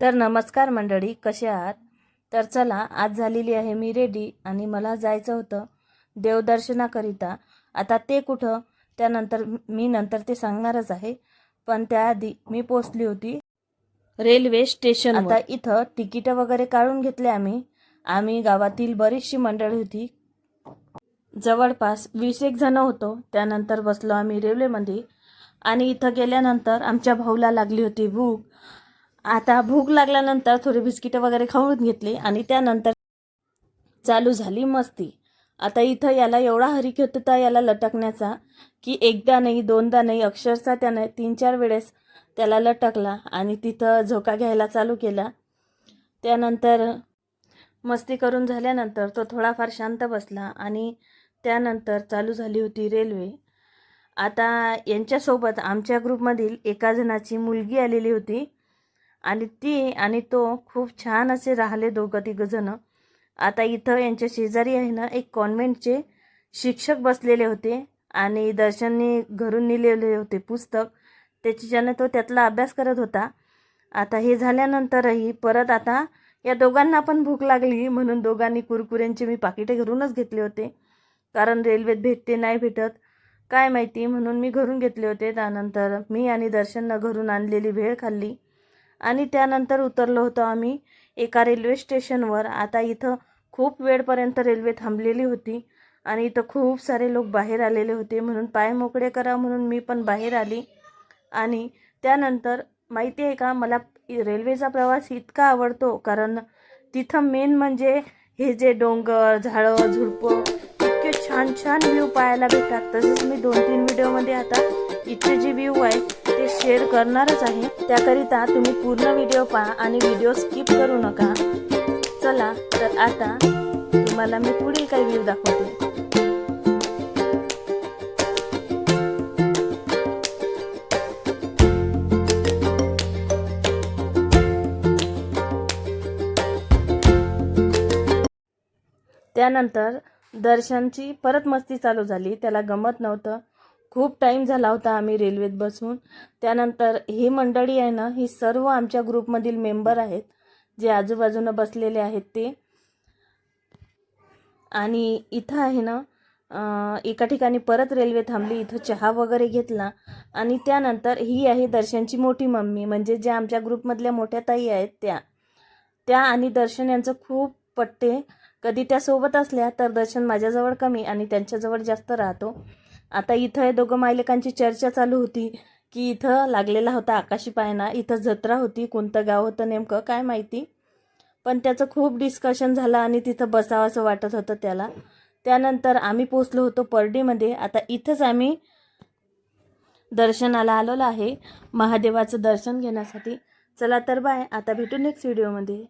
तर नमस्कार मंडळी, कसे आहात? तर चला, आज झालेली आहे मी रेडी आणि मला जायचं होतं देवदर्शनाकरिता. आता ते कुठं त्यानंतर मी नंतर ते सांगणारच आहे, पण त्याआधी मी पोचली होती रेल्वे स्टेशन. आता इथं तिकीट वगैरे काढून घेतले आम्ही गावातील बरीचशी मंडळी होती, जवळपास 20 जण होतो. त्यानंतर बसलो आम्ही रेल्वेमध्ये आणि इथं गेल्यानंतर आमच्या भाऊला लागली होती भूक. आता भूक लागल्यानंतर थोडी बिस्किटं वगैरे खाऊन घेतली आणि त्यानंतर चालू झाली मस्ती. आता इथं याला एवढा हरीक होता याला लटकण्याचा की एकदा नाही दोनदा नाही, अक्षरशः त्याने 3-4 वेळेस त्याला लटकला आणि तिथं झोका घ्यायला चालू केला. त्यानंतर मस्ती करून झाल्यानंतर तो थोडाफार शांत बसला आणि त्यानंतर चालू झाली होती रेल्वे. आता यांच्यासोबत आमच्या ग्रुपमधील एका जणाची मुलगी आलेली होती आणि ती आणि तो खूप छान असे राहिले दोघं-तिघंजणं. आता इथं यांच्या शेजारी आहे ना, एक कॉन्व्हेंटचे शिक्षक बसलेले होते आणि दर्शनने घरून नेलेले होते पुस्तक, त्याच्याने तो त्यातला अभ्यास करत होता. आता हे झाल्यानंतरही परत आता या दोघांना पण भूक लागली म्हणून दोघांनी कुरकुऱ्यांचे मी पाकिटे घरूनच घेतले होते, कारण रेल्वेत भेटते नाही भेटत काय माहिती, म्हणून मी घरून घेतले होते. त्यानंतर मी आणि दर्शननं घरून आणलेली भेळ खाल्ली आणि त्यानंतर उतरलो होतो आम्ही एका रेल्वे स्टेशनवर. आता इथं खूप वेळपर्यंत रेल्वे थांबलेली होती आणि इथं खूप सारे लोक बाहेर आलेले होते, म्हणून पाय मोकळे करा म्हणून मी पण बाहेर आली. आणि त्यानंतर माहिती आहे का, मला रेल्वेचा प्रवास इतका आवडतो कारण तिथं मेन म्हणजे हे जे डोंगर झाडं झुडपं इतके छान छान व्ह्यू पाहायला भेटतात. तसेच मी 2-3 व्हिडिओमध्ये आता इथचे जे व्ह्यू आहे ते शेअर करणारच आहे, त्याकरिता तुम्ही पूर्ण व्हिडिओ पहा आणि व्हिडिओ स्किप करू नका. चला तर आता तुम्हाला मी पुढील काही व्ह्यू दाखवते. त्यानंतर दर्शनची परत मस्ती चालू झाली, त्याला गमत नव्हतं. खूप टाईम झाला होता आम्ही रेल्वेत बसून. त्यानंतर ही मंडळी आहे ना, ही सर्व आमच्या ग्रुपमधील मेंबर आहेत जे आजूबाजूनं बसलेले आहेत ते. आणि इथं आहे ना, एका ठिकाणी परत रेल्वे थांबली, इथं चहा वगैरे घेतला आणि त्यानंतर ही आहे दर्शनची मोठी मम्मी, म्हणजे ज्या आमच्या ग्रुपमधल्या मोठ्या ताई आहेत त्या आणि दर्शन यांचं खूप पटते. कधी त्या सोबत असल्या तर दर्शन माझ्याजवळ कमी आणि त्यांच्याजवळ जास्त राहतो. आता इथं हे दोघं मायलेकांची चर्चा चालू होती की इथं लागलेला होता आकाशी पाळणा, इथं जत्रा होती, कोणतं गाव होतं नेमकं काय माहिती, पण त्याचं खूप डिस्कशन झालं आणि तिथं बसावं असं वाटत होतं त्याला. त्यानंतर आम्ही पोचलो होतो परडीमध्ये. आता इथंच आम्ही दर्शनाला आलेलो आहे महादेवाचं दर्शन घेण्यासाठी. चला तर बाय, आता भेटू नेक्स्ट व्हिडिओमध्ये.